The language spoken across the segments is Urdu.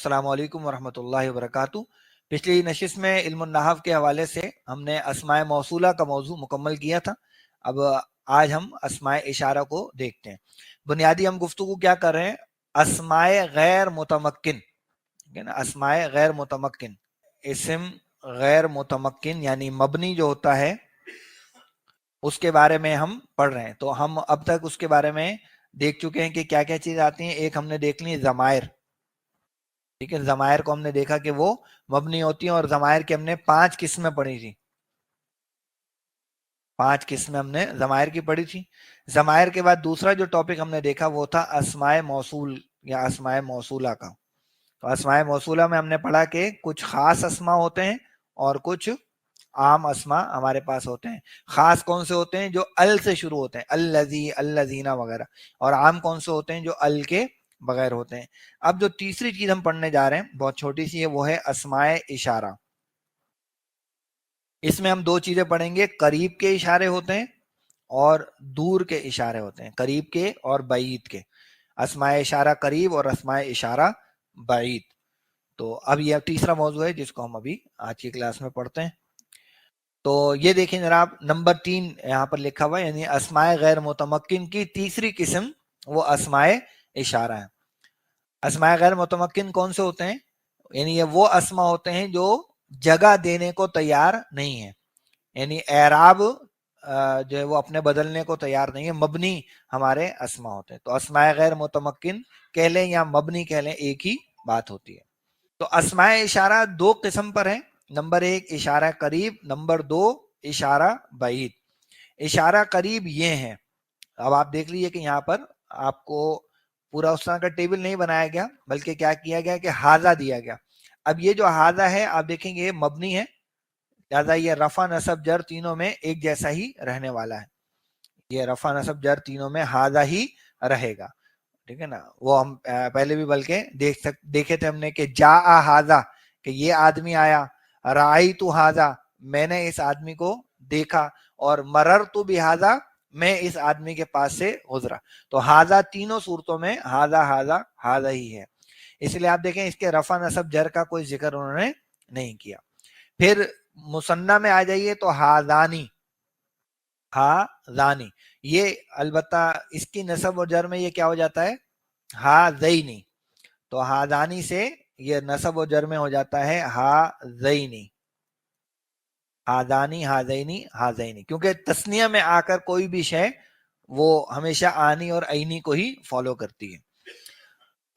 السلام علیکم ورحمۃ اللہ وبرکاتہ۔ پچھلی نشست میں علم النحو کے حوالے سے ہم نے اسماء موصولہ کا موضوع مکمل کیا تھا۔ اب آج ہم اسماء اشارہ کو دیکھتے ہیں۔ بنیادی ہم گفتگو کیا کر رہے ہیں؟ اسماء غیر متمکن، اسماء غیر متمکن، اسم غیر متمکن یعنی مبنی جو ہوتا ہے اس کے بارے میں ہم پڑھ رہے ہیں۔ تو ہم اب تک اس کے بارے میں دیکھ چکے ہیں کہ کیا کیا چیز آتی ہیں۔ ایک ہم نے دیکھ لی ضمائر، ٹھیک ہے، ضمائر کو ہم نے دیکھا کہ وہ مبنی ہوتی ہیں، اور ضمائر کی ہم نے 5 قسمیں پڑھی تھی، 5 قسمیں ہم نے ضمائر کی پڑھی تھی۔ ضمائر کے بعد دوسرا جو ٹاپک ہم نے دیکھا وہ تھا اسماء موصول یا اسماء موصولہ کا۔ تو اسماء موصولہ میں ہم نے پڑھا کہ کچھ خاص اسماء ہوتے ہیں اور کچھ عام اسماء ہمارے پاس ہوتے ہیں۔ خاص کون سے ہوتے ہیں؟ جو ال سے شروع ہوتے ہیں، الذی، الذین وغیرہ، اور عام کون سے ہوتے ہیں؟ جو ال کے بغیر ہوتے ہیں۔ اب جو تیسری چیز ہم پڑھنے جا رہے ہیں بہت چھوٹی سی ہے، وہ ہے اسماء اشارہ۔ اس میں ہم 2 چیزیں پڑھیں گے، قریب کے اشارے ہوتے ہیں اور دور کے اشارے ہوتے ہیں، قریب کے اور بعید کے۔ اسماء اشارہ قریب اور اسماء اشارہ بعید۔ تو اب یہ تیسرا موضوع ہے جس کو ہم ابھی آج کی کلاس میں پڑھتے ہیں۔ تو یہ دیکھیں جناب، نمبر 3 یہاں پر لکھا ہوا ہے، یعنی اسماء غیر متمکن کی تیسری قسم وہ اسماء اشارہ ہے۔ اسماء غیر متمکن کون سے ہوتے ہیں؟ یعنی یہ وہ اسماء ہوتے ہیں جو جگہ دینے کو تیار نہیں ہے، یعنی اعراب جو ہے وہ اپنے بدلنے کو تیار نہیں ہے، مبنی ہمارے اسماء ہوتے ہیں۔ تو اسماء غیر متمکن کہہ لیں یا مبنی کہہ لیں، ایک ہی بات ہوتی ہے۔ تو اسماء اشارہ 2 قسم پر ہیں، نمبر 1 اشارہ قریب، نمبر 2 اشارہ بعید۔ اشارہ قریب یہ ہیں، اب آپ دیکھ لیجئے کہ یہاں پر آپ کو پورا اس طرح کا ٹیبل نہیں بنایا گیا، بلکہ کیا کیا گیا کہ ہاذا دیا گیا۔ اب یہ جو ہاذا ہے آپ دیکھیں گے یہ مبنی ہے، لہذا یہ رفع نصب جر تینوں میں ایک جیسا ہی رہنے والا ہے، یہ رفع نصب جر تینوں میں ہاذا ہی رہے گا، ٹھیک ہے نا۔ وہ ہم پہلے بھی بلکہ دیکھے تھے ہم نے کہ جاء ہاذا، کہ یہ آدمی آیا، رأیت ہاذا، میں نے اس آدمی کو دیکھا، اور مررت بہذا، میں اس آدمی کے پاس سے گزرا۔ تو ہاذا تینوں صورتوں میں ہاذا ہاذا ہاذا ہی ہے، اس لیے آپ دیکھیں اس کے رفع نصب جر کا کوئی ذکر انہوں نے نہیں کیا۔ پھر مثنیٰ میں آ جائیے تو ہاذانی، ہاذانی، یہ البتہ اس کی نصب و جر میں یہ کیا ہو جاتا ہے؟ ہاذینی۔ تو ہاذانی سے یہ نصب و جر میں ہو جاتا ہے ہاذینی، ہاذانی، ہاذینی، ہاذینی، کیونکہ تثنیہ میں آ کر کوئی بھی شے وہ ہمیشہ آنی اور عینی کو ہی فالو کرتی ہے۔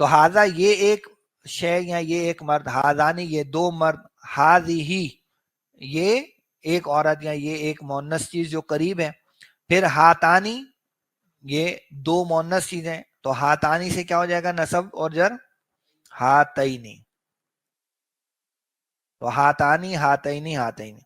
تو ہاذا یہ ایک شے یا یہ ایک مرد، ہاذانی یہ 2 مرد، ہاذیہی یہ ایک عورت یا یہ ایک مؤنث چیز جو قریب ہے۔ پھر ہاتانی یہ 2 مؤنث چیزیں، تو ہاتانی سے کیا ہو جائے گا نصب اور جر؟ ہاتینی۔ تو ہاتانی، ہاتینی، ہاتینی۔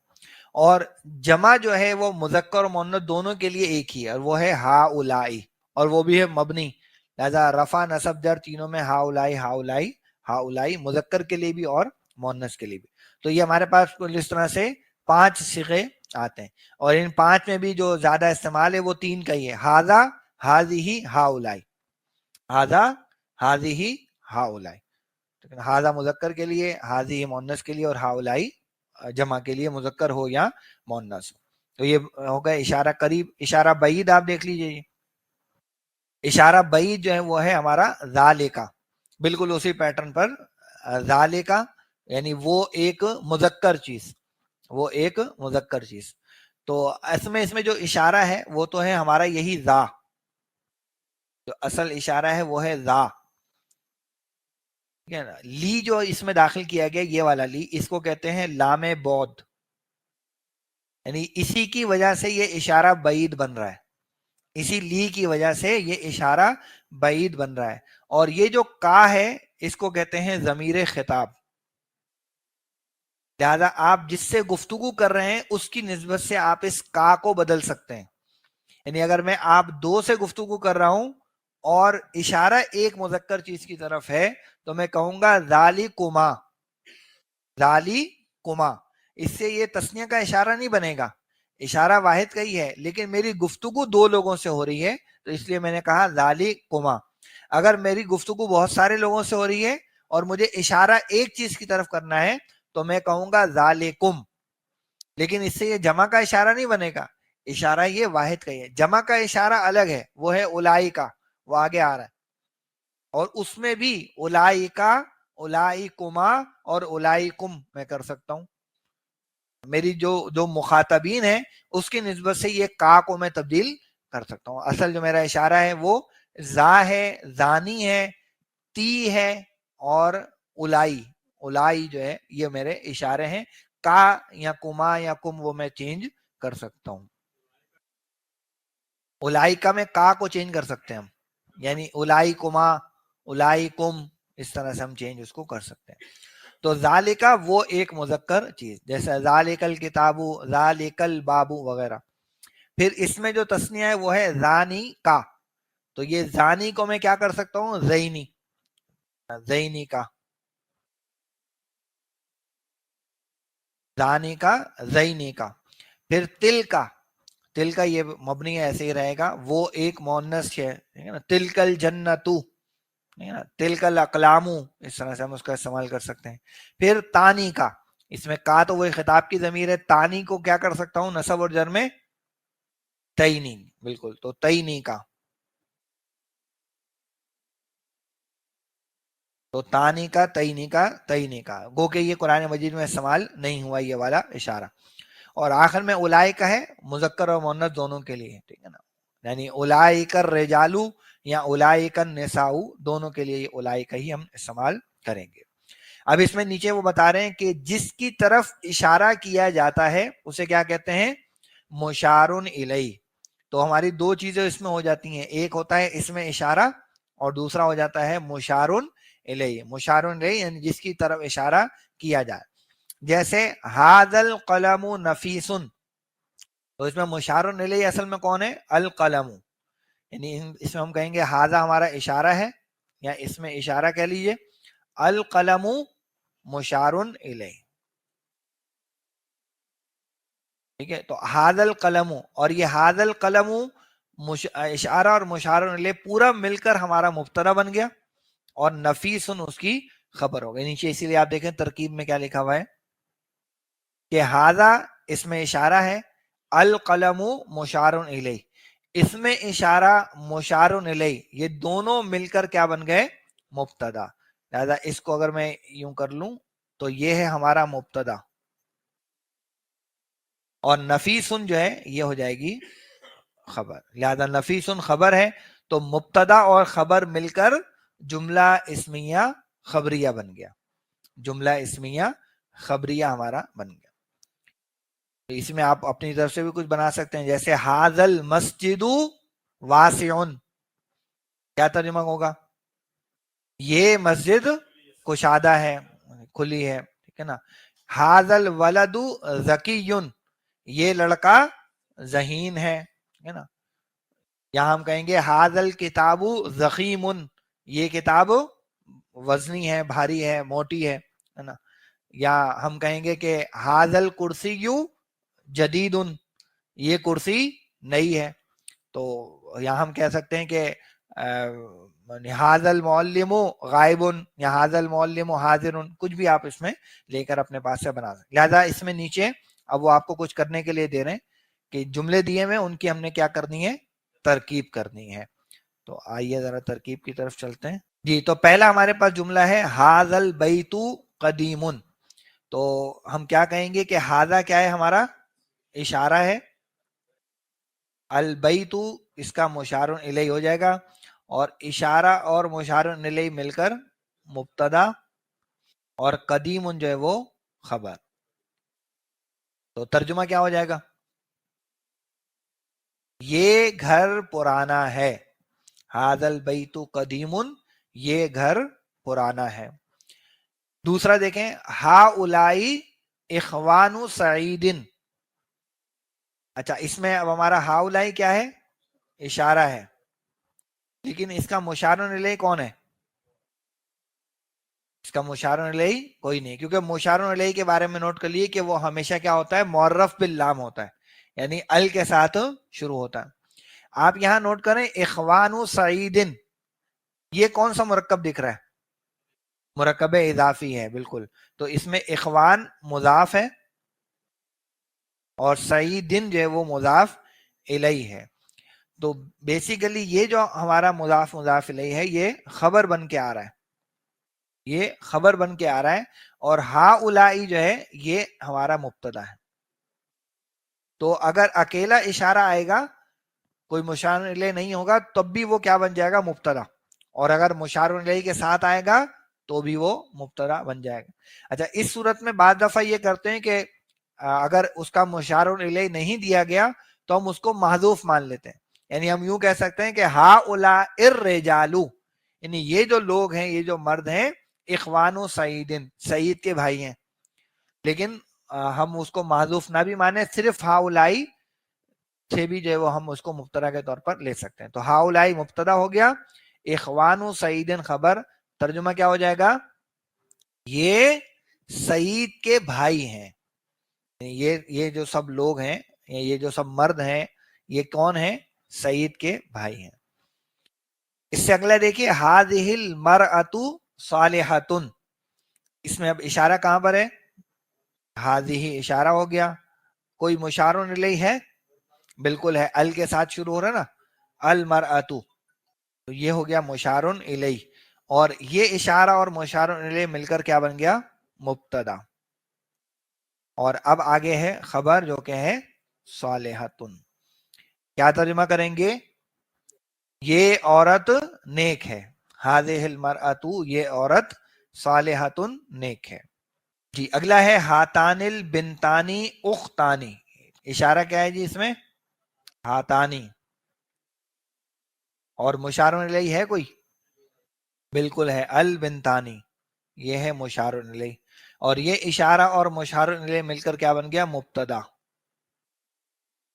اور جمع جو ہے وہ مذکر اور مؤنث دونوں کے لیے ایک ہی ہے، اور وہ ہے ہاؤلائی، اور وہ بھی ہے مبنی، لہذا رفع نصب جر تینوں میں ہاؤلائی، ہاؤلائی، ہاؤلائی، مذکر کے لیے بھی اور مؤنث کے لیے بھی۔ تو یہ ہمارے پاس اس طرح سے 5 صیغے آتے ہیں، اور ان 5 میں بھی جو زیادہ استعمال ہے وہ 3 کا ہی ہے، ہاذا، ہاذیہی، ہاؤلائی، ہاذا، ہاذیہی، ہاؤلائی۔ ہاذا مذکر کے لیے، ہاذیہی مؤنث کے لیے، اور ہاؤلائی جمع کے لیے، مذکر ہو یا مؤنث ہو۔ تو یہ ہوگا اشارہ قریب۔ اشارہ بعید آپ دیکھ لیجئے، اشارہ بعید جو ہے وہ ہے ہمارا ذالکا، بالکل اسی پیٹرن پر، ذالکا یعنی وہ ایک مذکر چیز، وہ ایک مذکر چیز۔ تو اس میں جو اشارہ ہے وہ تو ہے ہمارا یہی ذا، جو اصل اشارہ ہے وہ ہے ذا، ٹھیک ہے نا۔ لی جو اس میں داخل کیا گیا، یہ والا لی، اس کو کہتے ہیں لام بعد، یعنی اسی کی وجہ سے یہ اشارہ بعید بن رہا ہے، اسی لی کی وجہ سے یہ اشارہ بعید بن رہا ہے۔ اور یہ جو کا ہے اس کو کہتے ہیں ضمیر خطاب، لہذا آپ جس سے گفتگو کر رہے ہیں اس کی نسبت سے آپ اس کا کو بدل سکتے ہیں، یعنی اگر میں آپ 2 سے گفتگو کر رہا ہوں اور اشارہ ایک مذکر چیز کی طرف ہے تو میں کہوں گا ذالکما، ذالکما، اس سے یہ تثنیہ کا اشارہ نہیں بنے گا، اشارہ واحد کا ہی ہے، لیکن میری گفتگو 2 لوگوں سے ہو رہی ہے تو اس لیے میں نے کہا ذالکما۔ اگر میری گفتگو بہت سارے لوگوں سے ہو رہی ہے اور مجھے اشارہ ایک چیز کی طرف کرنا ہے تو میں کہوں گا ذالکم، لیکن اس سے یہ جمع کا اشارہ نہیں بنے گا، اشارہ یہ واحد کا ہی ہے. جمع کا اشارہ الگ ہے، وہ ہے الائی کا، وہ آگے آ رہا ہے، اور اس میں بھی الائی کا، الائی کما اور الائی کم میں کر سکتا ہوں. میری جو مخاطبین ہے اس کی نسبت سے یہ کا کو میں تبدیل کر سکتا ہوں. اصل جو میرا اشارہ ہے وہ زا ہے، زانی ہے، تی ہے اور الائی، الائی جو ہے یہ میرے اشارے ہیں. کا یا کما یا کم وہ میں چینج کر سکتا ہوں. الائی کا میں کا کو چینج کر سکتے ہیں ہم، یعنی الائی کما، الائی کم، اس طرح سے ہم چینج اس کو کر سکتے ہیں. تو ذالکا وہ ایک مذکر چیز، جیسے ذالک الکتاب، ذالک الباب وغیرہ. پھر اس میں جو تسنیہ ہے وہ ہے زانی کا، تو یہ زانی کو میں کیا کر سکتا ہوں، زینی، زینی کا، زانی کا، زینی کا. پھر تل کا، تل کا یہ مبنی ایسے ہی رہے گا، وہ ایک مؤنث ہے، تلک الجنتو، تلک الاقلام، اس طرح سے ہم اس کا استعمال کر سکتے ہیں. پھر تانی کا، اس میں کا تو وہ خطاب کی ضمیر ہے، تانی کو کیا کر سکتا ہوں نصب اور جر میں، تینی، بالکل، تو تینی کا، تو تانی کا، تینی کا، تینی کا، گو کہ یہ قرآن مجید میں استعمال نہیں ہوا یہ والا اشارہ. اور آخر میں اولائے کا ہے، مذکر اور مؤنث دونوں کے لیے، ٹھیک ہے نا، یعنی اولائک الرجالو یا اولائک النساء، دونوں کے لیے یہ اولائک ہی ہم استعمال کریں گے. اب اس میں نیچے وہ بتا رہے ہیں کہ جس کی طرف اشارہ کیا جاتا ہے اسے کیا کہتے ہیں، مشارن الیہ. تو ہماری دو چیزیں اس میں ہو جاتی ہیں، ایک ہوتا ہے اس میں اشارہ اور دوسرا ہو جاتا ہے مشارن الیہ. مشارن الیہ یعنی جس کی طرف اشارہ کیا جائے. جیسے ھذا القلم نفیس، تو اس میں مشارن الیہ اصل میں کون ہے، القلم، یعنی اس میں ہم کہیں گے ھذا ہمارا اشارہ ہے، یا اس میں اشارہ کہہ لیجئے، القلم مشارن الیہ. ٹھیک ہے، تو ھذا القلم، اور یہ ھذا القلم اشارہ اور مشارن الیہ پورا مل کر ہمارا مبتدا بن گیا، اور نفیسن اس کی خبر ہو گئی نیچے. اسی لیے آپ دیکھیں ترکیب میں کیا لکھا ہوا ہے کہ ھذا اس میں اشارہ ہے، القلم مشارن الیہ، اس میں اشارہ مشارن الیہ، یہ دونوں مل کر کیا بن گئے، مبتدا. لہذا اس کو اگر میں یوں کر لوں تو یہ ہے ہمارا مبتدا، اور نفیسن جو ہے یہ ہو جائے گی خبر. لہذا نفیسن خبر ہے، تو مبتدا اور خبر مل کر جملہ اسمیہ خبریہ بن گیا، جملہ اسمیہ خبریہ ہمارا بن گیا. اس میں آپ اپنی طرف سے بھی کچھ بنا سکتے ہیں، جیسے ھذا المسجد واسع، کیا ترجمہ ہوگا، یہ مسجد کشادہ ہے، کھلی ہے، ٹھیک ہے نا. ھذا الولد ذکی، یہ لڑکا ذہین ہے، ٹھیک ہے نا. یہاں ہم کہیں گے ھذا الکتاب ضخیم، یہ کتاب وزنی ہے، بھاری ہے، موٹی ہے نا. یا ہم کہیں گے کہ ھذا الکرسی جدید، یہ کرسی نئی ہے. تو یہاں ہم کہہ سکتے ہیں کہ ھذا المعلم غائب، یا ھذا المعلم حاضر، کچھ بھی آپ اس میں لے کر اپنے پاس سے بنا سکتے. لہذا اس میں نیچے اب وہ آپ کو کچھ کرنے کے لیے دے رہے ہیں کہ جملے دیے میں ان کی ہم نے کیا کرنی ہے، ترکیب کرنی ہے. تو آئیے ذرا ترکیب کی طرف چلتے ہیں. جی، تو پہلا ہمارے پاس جملہ ہے ھذا البیت قدیم، تو ہم کیا کہیں گے کہ ھذا کیا ہے، ہمارا اشارہ ہے، البیت اس کا مشارن الیہ ہو جائے گا، اور اشارہ اور مشارن الیہ مل کر مبتدا، اور قدیم جو ہے وہ خبر. تو ترجمہ کیا ہو جائے گا، یہ گھر پرانا ہے، ھذا البیت قدیم، یہ گھر پرانا ہے. دوسرا دیکھیں ھؤلاء اخوان سعید، اچھا اس میں اب ہمارا ھؤلاء کیا ہے، اشارہ ہے، لیکن اس کا مشارن الیہ کون ہے، اس کا مشارن الیہ کوئی نہیں، کیونکہ مشارن الیہ کے بارے میں نوٹ کر لیے کہ وہ ہمیشہ کیا ہوتا ہے، معرف باللام ہوتا ہے، یعنی ال کے ساتھ شروع ہوتا ہے. آپ یہاں نوٹ کریں اخوان سعید، یہ کون سا مرکب دکھ رہا ہے، مرکب اضافی ہے بالکل. تو اس میں اخوان مضاف ہے اور سعیدن جو ہے وہ مضاف الیہ ہے. تو بیسیکلی یہ جو ہمارا مضاف مضاف الیہ ہے یہ خبر بن کے آ رہا ہے, یہ خبر بن کے آ رہا ہے, اور ہا اولائی جو ہے یہ ہمارا مبتدا ہے. تو اگر اکیلا اشارہ آئے گا, کوئی مشار الیہ نہیں ہوگا, تب بھی وہ کیا بن جائے گا, مبتدا. اور اگر مشار الیہ کے ساتھ آئے گا تو بھی وہ مبتدا بن جائے گا. اچھا, اس صورت میں بعض دفعہ یہ کرتے ہیں کہ اگر اس کا مشار الیہ نہیں دیا گیا تو ہم اس کو محذوف مان لیتے ہیں. یعنی ہم یوں کہہ سکتے ہیں کہ ہا اولا الرجالو, یعنی یہ جو لوگ ہیں, یہ جو مرد ہیں, اخوانو سعیدن, سعید کے بھائی ہیں. لیکن ہم اس کو محذوف نہ بھی مانے, صرف ہا اولائی سے بھی جو ہے وہ ہم اس کو مبتدا کے طور پر لے سکتے ہیں. تو ہا اولائی مبتدا ہو گیا, اخوانو سعیدن خبر. ترجمہ کیا ہو جائے گا, یہ سعید کے بھائی ہیں. یہ جو سب لوگ ہیں, یہ جو سب مرد ہیں, یہ کون ہیں, سعید کے بھائی ہیں. اس سے اگلا دیکھیے, ہذہ المرأۃ صالحۃ. اس میں اب اشارہ کہاں پر ہے, ہذہ اشارہ ہو گیا. کوئی مشار الیہ ہے, بالکل ہے, ال کے ساتھ شروع ہو رہا ہے نا, المرأۃ, تو یہ ہو گیا مشار الیہ. اور یہ اشارہ اور مشار الیہ مل کر کیا بن گیا, مبتدا. اور اب آگے ہے خبر جو کہ ہے صالحۃ. کیا ترجمہ کریں گے, یہ عورت نیک ہے. ہذہ المرأۃ, یہ عورت, صالحۃ, نیک ہے. جی اگلا ہے ہاتان البنتانی اختانی. اشارہ کیا ہے جی اس میں, ہاتانی. اور مشار الیہ ہے کوئی, بالکل ہے, البنتانی, یہ ہے مشار الیہ. اور یہ اشارہ اور مشار الیہ مل کر کیا بن گیا, مبتدا.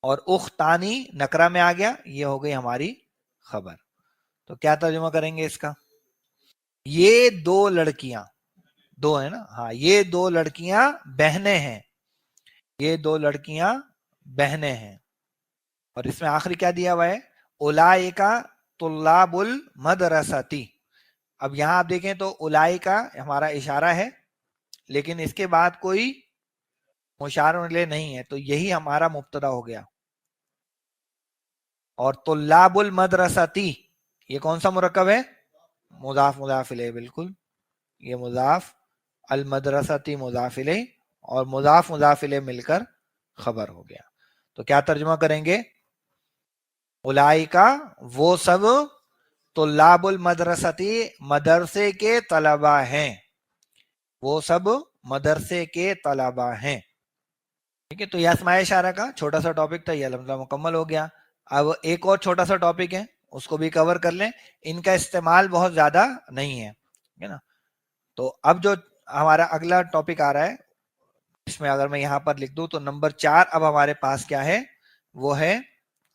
اور اختانی نکرہ میں آ گیا, یہ ہو گئی ہماری خبر. تو کیا ترجمہ کریں گے اس کا, یہ دو لڑکیاں, دو ہے نا, ہاں, یہ دو لڑکیاں بہنیں ہیں, یہ دو لڑکیاں بہنیں ہیں. اور اس میں آخری کیا دیا ہوا ہے, اولئک طلاب المدرسۃ. اب یہاں آپ دیکھیں تو اولئک ہمارا اشارہ ہے, لیکن اس کے بعد کوئی مشار الیہ نہیں ہے, تو یہی ہمارا مبتدا ہو گیا. اور طلاب المدرسۃ, یہ کون سا مرکب ہے, مضاف مضاف الیہ, بالکل, یہ مضاف, المدرسۃ مضاف الیہ, اور مضاف مضاف الیہ مل کر خبر ہو گیا. تو کیا ترجمہ کریں گے, اولئک وہ سب, طلاب المدرسۃ مدرسے کے طلباء ہیں, وہ سب مدرسے کے طلباء ہیں. ٹھیک ہے, تو یہ اسماء اشارہ کا چھوٹا سا ٹاپک تھا, یہ الحمدللہ مکمل ہو گیا. اب ایک اور چھوٹا سا ٹاپک ہے, اس کو بھی کور کر لیں. ان کا استعمال بہت زیادہ نہیں ہے, ٹھیک ہے نا. تو اب جو ہمارا اگلا ٹاپک آ رہا ہے, اس میں اگر میں یہاں پر لکھ دوں تو نمبر 4 اب ہمارے پاس کیا ہے, وہ ہے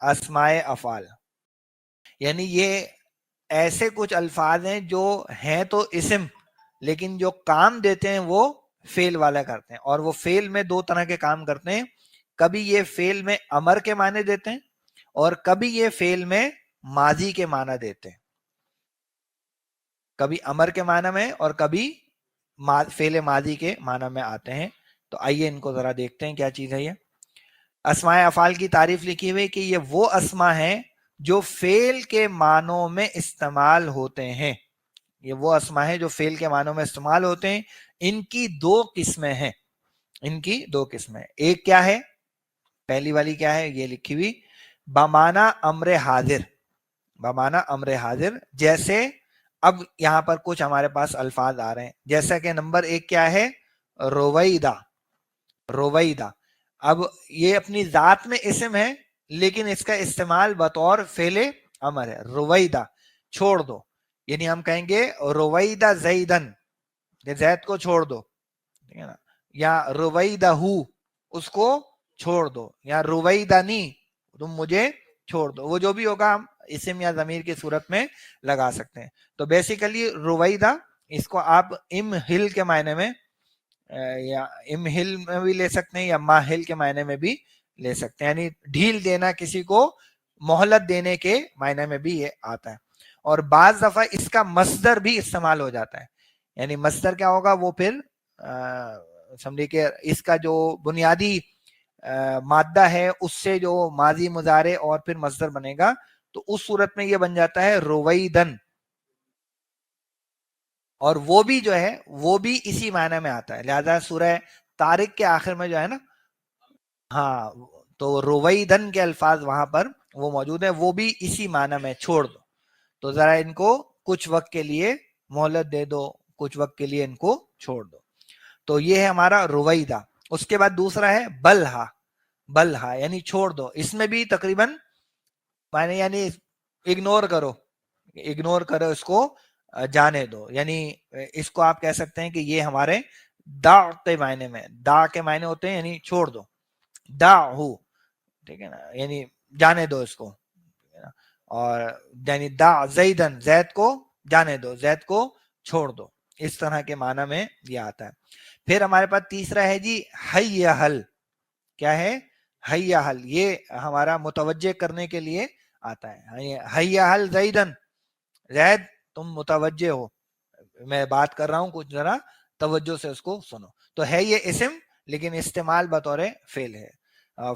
اسماء افعال. یعنی یہ ایسے کچھ الفاظ ہیں جو ہیں تو اسم, لیکن جو کام دیتے ہیں وہ فعل والا کرتے ہیں. اور وہ فعل میں دو طرح کے کام کرتے ہیں, کبھی یہ فعل میں امر کے معنی دیتے ہیں, اور کبھی یہ فعل میں ماضی کے معنی دیتے ہیں. کبھی امر کے معنی میں اور کبھی فعل ماضی کے معنی میں آتے ہیں. تو آئیے ان کو ذرا دیکھتے ہیں کیا چیز ہے. یہ اسماء افعال کی تعریف لکھی ہوئی کہ یہ وہ اسماء ہیں جو فعل کے معنوں میں استعمال ہوتے ہیں. یہ وہ اسماء ہیں جو فعل کے معنوں میں استعمال ہوتے ہیں. ان کی دو قسمیں ہیں, ان کی دو قسمیں. ایک کیا ہے, پہلی والی کیا ہے, یہ لکھی ہوئی بمانا امر حاضر, بمانا امر حاضر. جیسے اب یہاں پر کچھ ہمارے پاس الفاظ آ رہے ہیں, جیسا کہ نمبر 1 کیا ہے, رویدہ, رویدہ. اب یہ اپنی ذات میں اسم ہے, لیکن اس کا استعمال بطور فعل امر ہے. رویدہ, چھوڑ دو. یعنی ہم کہیں گے رویدہ زیدن, زید کو چھوڑ دو, ٹھیک ہے نا, یا رویدہ ہو, اس کو چھوڑ دو, یا رویدانی, تم مجھے چھوڑ دو. وہ جو بھی ہوگا ہم اسم یا ضمیر کی صورت میں لگا سکتے ہیں. تو بیسیکلی رویدہ, اس کو آپ امہل کے معنی میں یا امہل میں بھی لے سکتے ہیں, یا ماہل کے معنی میں بھی لے سکتے ہیں. یعنی ڈھیل دینا, کسی کو مہلت دینے کے معنی میں بھی یہ آتا ہے. اور بعض دفعہ اس کا مصدر بھی استعمال ہو جاتا ہے. یعنی مصدر کیا ہوگا, وہ پھر سمجھے کہ اس کا جو بنیادی مادہ ہے اس سے جو ماضی مضارع اور پھر مصدر بنے گا, تو اس صورت میں یہ بن جاتا ہے رویدن, اور وہ بھی جو ہے وہ بھی اسی معنی میں آتا ہے. لہذا سورہ طارق کے آخر میں جو ہے نا, ہاں, تو رویدن کے الفاظ وہاں پر وہ موجود ہیں, وہ بھی اسی معنی میں, چھوڑ دو. تو ذرا ان کو کچھ وقت کے لیے مہلت دے دو, کچھ وقت کے لیے ان کو چھوڑ دو. تو یہ ہے ہمارا رویدہ. اس کے بعد دوسرا ہے بلہا. بلہا یعنی چھوڑ دو. اس میں بھی تقریباً معنی یعنی اگنور کرو اس کو, جانے دو. یعنی اس کو آپ کہہ سکتے ہیں کہ یہ ہمارے دا کے معنی میں, دا کے معنی ہوتے ہیں یعنی چھوڑ دو, دا ہو, ٹھیک ہے نا, یعنی جانے دو اس کو. اور یعنی دا زیدن, زید کو جانے دو, زید کو چھوڑ دو. اس طرح کے معنی میں یہ آتا ہے. پھر ہمارے پاس تیسرا ہے جی حیہل. کیا ہے؟ حیہل. یہ ہمارا متوجہ کرنے کے لیے آتا ہے. حیہل زیدن, زید تم متوجہ ہو, میں بات کر رہا ہوں, کچھ ذرا توجہ سے اس کو سنو. تو ہے یہ اسم لیکن استعمال بطور فعل ہے,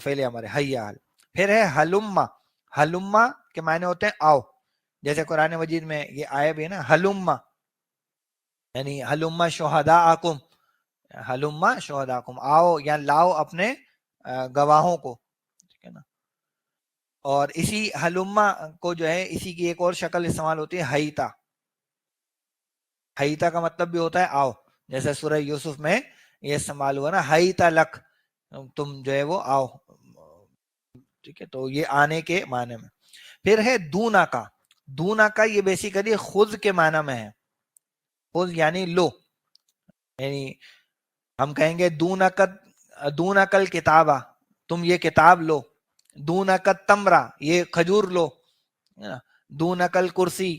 فعل امر ہے حیہل. پھر ہے ہلما. ہلما کے معنی ہوتے ہیں آؤ, جیسے قرآن مجید میں یہ آیا بھی ہے نا, ہلما یعنی ہلما شہداءکم, ہلما شہداءکم, آؤ یا لاؤ اپنے گواہوں کو, ٹھیک ہے نا. اور اسی ہلما کو جو ہے اسی کی ایک اور شکل استعمال ہوتی ہے حیتا. حیتا کا مطلب بھی ہوتا ہے آؤ, جیسے سورہ یوسف میں یہ استعمال ہوا نا, حیتا لک, تم جو ہے وہ آؤ, ٹھیک ہے. تو یہ آنے کے معنی میں. پھر ہے دونا کا. دونا کا یہ بیسیکلی خود کے معنی میں ہے. خود یعنی لو, یعنی ہم کہیں گے دون کل کتابہ, تم یہ کتاب لو. دون کل تمرہ, یہ کھجور لو. دون کل کرسی,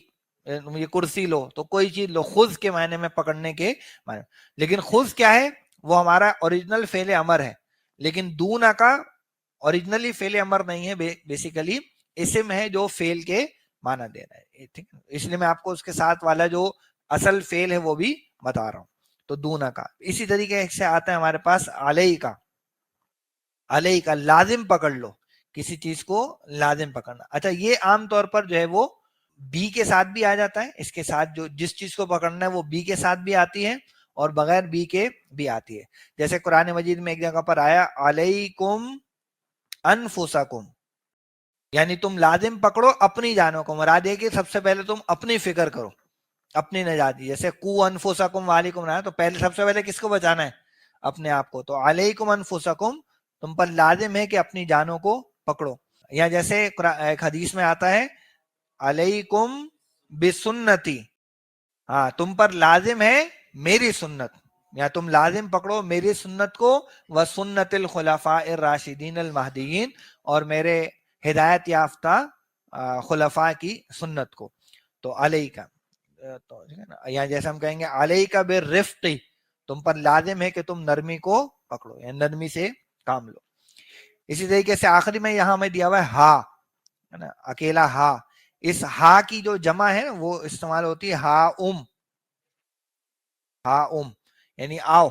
تم یہ کرسی لو. تو کوئی چیز لو, خود کے معنی میں پکڑنے کے معنی. لیکن خود کیا ہے, وہ ہمارا اوریجنل فعل امر ہے, لیکن دون کا اوریجنلی فعل امر نہیں ہے, بیسیکلی اسم ہے جو فعل کے معنی دے رہا ہے, ٹھیک ہے. اس لیے میں آپ کو اس کے ساتھ والا جو اصل فعل ہے وہ بھی بتا رہا ہوں. تو دونا کا اسی طریقے سے آتا ہے ہمارے پاس علیہ کا. علیہ کا لازم پکڑ لو, کسی چیز کو لازم پکڑنا. اچھا, یہ عام طور پر جو ہے وہ بی کے ساتھ بھی آ جاتا ہے. اس کے ساتھ جو جس چیز کو پکڑنا ہے وہ بی کے ساتھ بھی آتی ہے اور بغیر بی کے بھی آتی ہے. جیسے قرآن مجید میں ایک جگہ پر آیا علیکم انفسکم, یعنی تم لازم پکڑو اپنی جانوں کو. مراد ہے کہ سب سے پہلے تم اپنی فکر کرو, اپنی نجات. جیسے کو انفسکم والیکم رہا, تو پہلے سب سے پہلے کس کو بچانا ہے؟ اپنے آپ کو. تو علیکم انفسکم, تم پر لازم ہے کہ اپنی جانوں کو پکڑو. یا جیسے ایک حدیث میں آتا ہے علیکم بسنتی, ہاں تم پر لازم ہے میری سنت, یا تم لازم پکڑو میری سنت کو, وسنت الخلفاء الراشدین المہدیین, اور میرے ہدایت یافتہ خلفاء کی سنت کو. تو علیہ کا, تو یا جیسے ہم کہیں گے علیہ کا بالرفق, تم پر لازم ہے کہ تم نرمی کو پکڑو, یا نرمی سے کام لو. اسی طریقے سے آخری میں یہاں میں دیا ہوا ہے ہا, ہے نا, اکیلا ہا. اس ہا کی جو جمع ہے وہ استعمال ہوتی ہے ہا ام. ہا ام یعنی آؤ,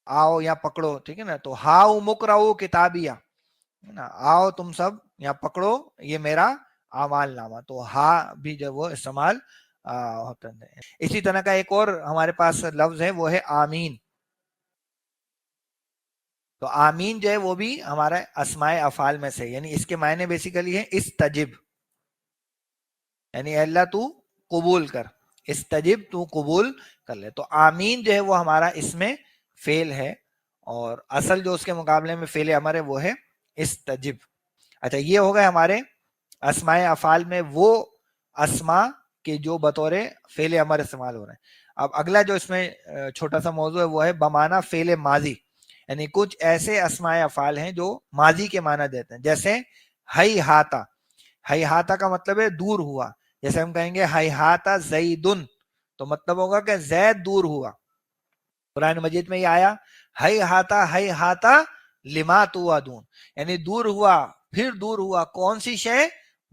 آؤ یا پکڑو, ٹھیک ہے نا. تو ہا مقرؤ کتابیہ, آؤ تم سب یا پکڑو یہ میرا اعمال نامہ. تو ہا بھی جو وہ استعمال ہوتا ہے. اسی طرح کا ایک اور ہمارے پاس لفظ ہے, وہ ہے آمین. تو آمین جو ہے وہ بھی ہمارا اسماء افعال میں سے, یعنی اس کے معنی بیسیکلی ہے استجب, یعنی اے اللہ تو قبول کر, استجب تو قبول کر لے. تو آمین جو ہے وہ ہمارا اس میں فعل ہے, اور اصل جو اس کے مقابلے میں فعل امر ہے وہ ہے استجب. اچھا, یہ ہو گئے ہمارے اسماء افعال میں وہ اسماء کے جو بطور فعل امر استعمال ہو رہے ہیں. اب اگلا جو اس میں چھوٹا سا موضوع ہے وہ ہے بمانا فعل ماضی, یعنی کچھ ایسے اسماء افعال ہیں جو ماضی کے معنی دیتے ہیں. جیسے ہی ہاتا, ہی ہاتا کا مطلب ہے دور ہوا. جیسے ہم کہیں گے ہی ہاتا زیدن, تو مطلب ہوگا کہ زید دور ہوا. قرآن مجید میں یہ آیا ہی ہاتا لما توعدون, یعنی دور ہوا, پھر دور ہوا کون سی شے,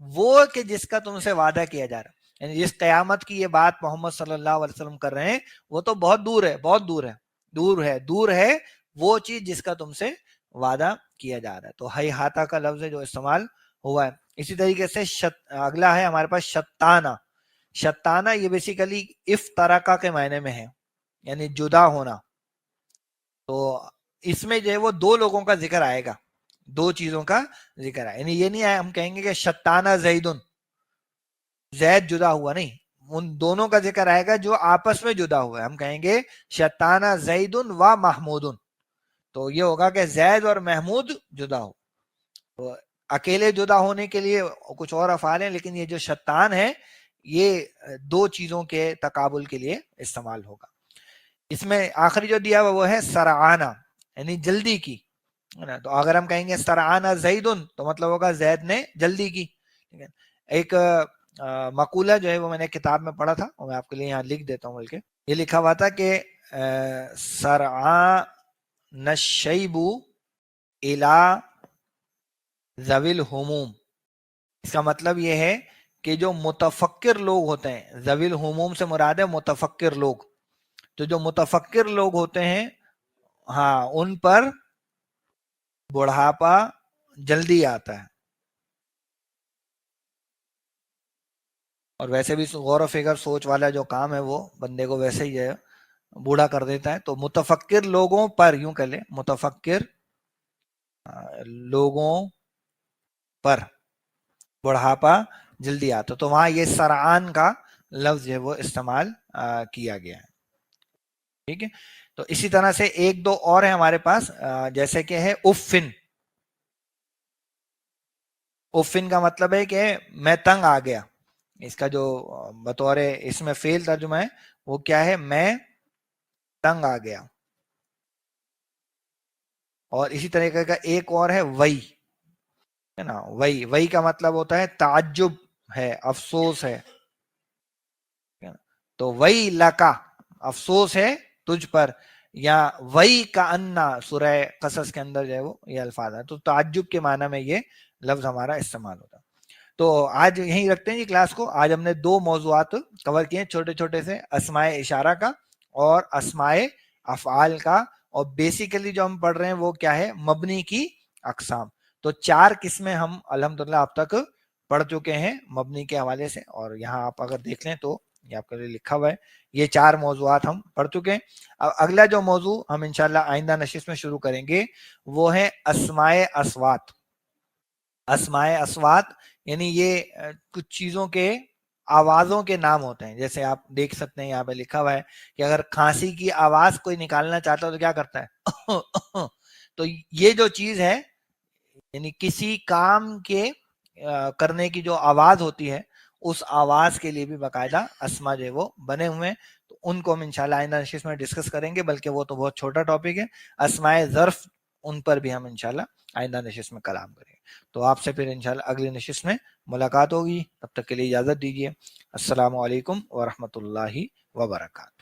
وہ کہ جس کا تم سے وعدہ کیا جا رہا. یعنی جس قیامت کی یہ بات محمد صلی اللہ علیہ وسلم کر رہے ہیں وہ تو بہت دور ہے، بہت دور ہے، دور ہے وہ چیز جس کا تم سے وعدہ کیا جا رہا ہے. تو ہی ہاتھا کا لفظ ہے جو استعمال ہوا ہے. اسی طریقے سے اگلا ہے ہمارے پاس شتانہ. شتانہ یہ بیسیکلی افترقہ کے معنی میں ہے، یعنی جدا ہونا. تو اس میں جو ہے وہ دو لوگوں کا ذکر آئے گا، دو چیزوں کا ذکر آئے. یعنی یہ نہیں ہے ہم کہیں گے کہ شتانہ زیدن، زید جدا ہوا، نہیں، ان دونوں کا ذکر آئے گا جو آپس میں جدا ہوا ہے. ہم کہیں گے شتانہ زیدن و محمودن، تو یہ ہوگا کہ زید اور محمود جدا ہو. تو اکیلے جدا ہونے کے لیے کچھ اور افعال ہیں، لیکن یہ جو شتان ہے یہ دو چیزوں کے تقابل کے لیے استعمال ہوگا. اس میں آخری جو دیا ہوا وہ ہے سرعانہ، یعنی جلدی کی. تو اگر ہم کہیں گے سرعانہ زیدن تو مطلب ہوگا زید نے جلدی کی. ایک مقولہ جو ہے وہ میں نے کتاب میں پڑھا تھا، اور میں آپ کے لیے یہاں لکھ دیتا ہوں. بلکہ یہ لکھا ہوا تھا کہ سرعان الشیب الی ذوی الہموم. اس کا مطلب یہ ہے کہ جو متفکر لوگ ہوتے ہیں، ذوی الہموم سے مراد ہے متفکر لوگ، تو جو متفکر لوگ ہوتے ہیں ہاں ان پر بڑھاپا جلدی آتا ہے. اور ویسے بھی غور و فکر سوچ والا جو کام ہے وہ بندے کو ویسے ہی ہے بوڑھا کر دیتا ہے. تو متفکر لوگوں پر، یوں کہ لیں متفکر لوگوں پر بڑھاپا جلدی آتا. تو وہاں یہ سرعان کا لفظ ہے وہ استعمال کیا گیا ہے. ٹھیک ہے. تو اسی طرح سے ایک دو اور ہیں ہمارے پاس، جیسے کہ ہے افن. افن کا مطلب ہے کہ میں تنگ آ گیا. اس کا جو بطور اس میں فعل ترجمہ ہے وہ کیا ہے؟ میں تنگ آ گیا. اور اسی طریقے کا ایک اور ہے وئی، ہے نا. وئی کا مطلب ہوتا ہے تعجب ہے، افسوس ہے. تو وئی لکا، افسوس ہے تجھ پر. یا وئی کا انا، سورہ قصص کے اندر جو ہے وہ یہ الفاظ ہے. تو تعجب کے معنی میں یہ لفظ ہمارا استعمال ہوتا. تو آج یہیں رکھتے ہیں جی کلاس کو. آج ہم نے دو موضوعات کور کیے چھوٹے چھوٹے سے، اسماء اشارہ کا اور اسماء افعال کا. اور بیسیکلی جو ہم پڑھ رہے ہیں وہ کیا ہے؟ مبنی کی اقسام. تو 4 قسمیں ہم الحمدللہ اب تک پڑھ چکے ہیں مبنی کے حوالے سے. اور یہاں آپ اگر دیکھ لیں تو یہ آپ کے لیے لکھا ہوا ہے، یہ 4 موضوعات ہم پڑھ چکے ہیں. اب اگلا جو موضوع ہم انشاءاللہ آئندہ نشست میں شروع کریں گے وہ ہے اسماء اصوات. اسماء اصوات یعنی یہ کچھ چیزوں کے آوازوں کے نام ہوتے ہیں. جیسے آپ دیکھ سکتے ہیں یہاں پہ لکھا ہوا ہے کہ اگر کھانسی کی آواز کوئی نکالنا چاہتا ہے تو کیا کرتا ہے؟ تو یہ جو چیز ہے، یعنی کسی کام کے کرنے کی جو آواز ہوتی ہے اس آواز کے لیے بھی باقاعدہ اسما جو ہے وہ بنے ہوئے ہیں. تو ان کو ہم انشاءاللہ آئندہ نشست میں ڈسکس کریں گے، بلکہ وہ تو بہت چھوٹا ٹاپک ہے. اسماء ظرف، ان پر بھی ہم انشاءاللہ آئندہ نشست میں کلام کریں گے. تو آپ سے پھر انشاءاللہ اگلی نشست میں ملاقات ہوگی. تب تک کے لیے اجازت دیجیے. السلام علیکم ورحمۃ اللہ وبرکاتہ.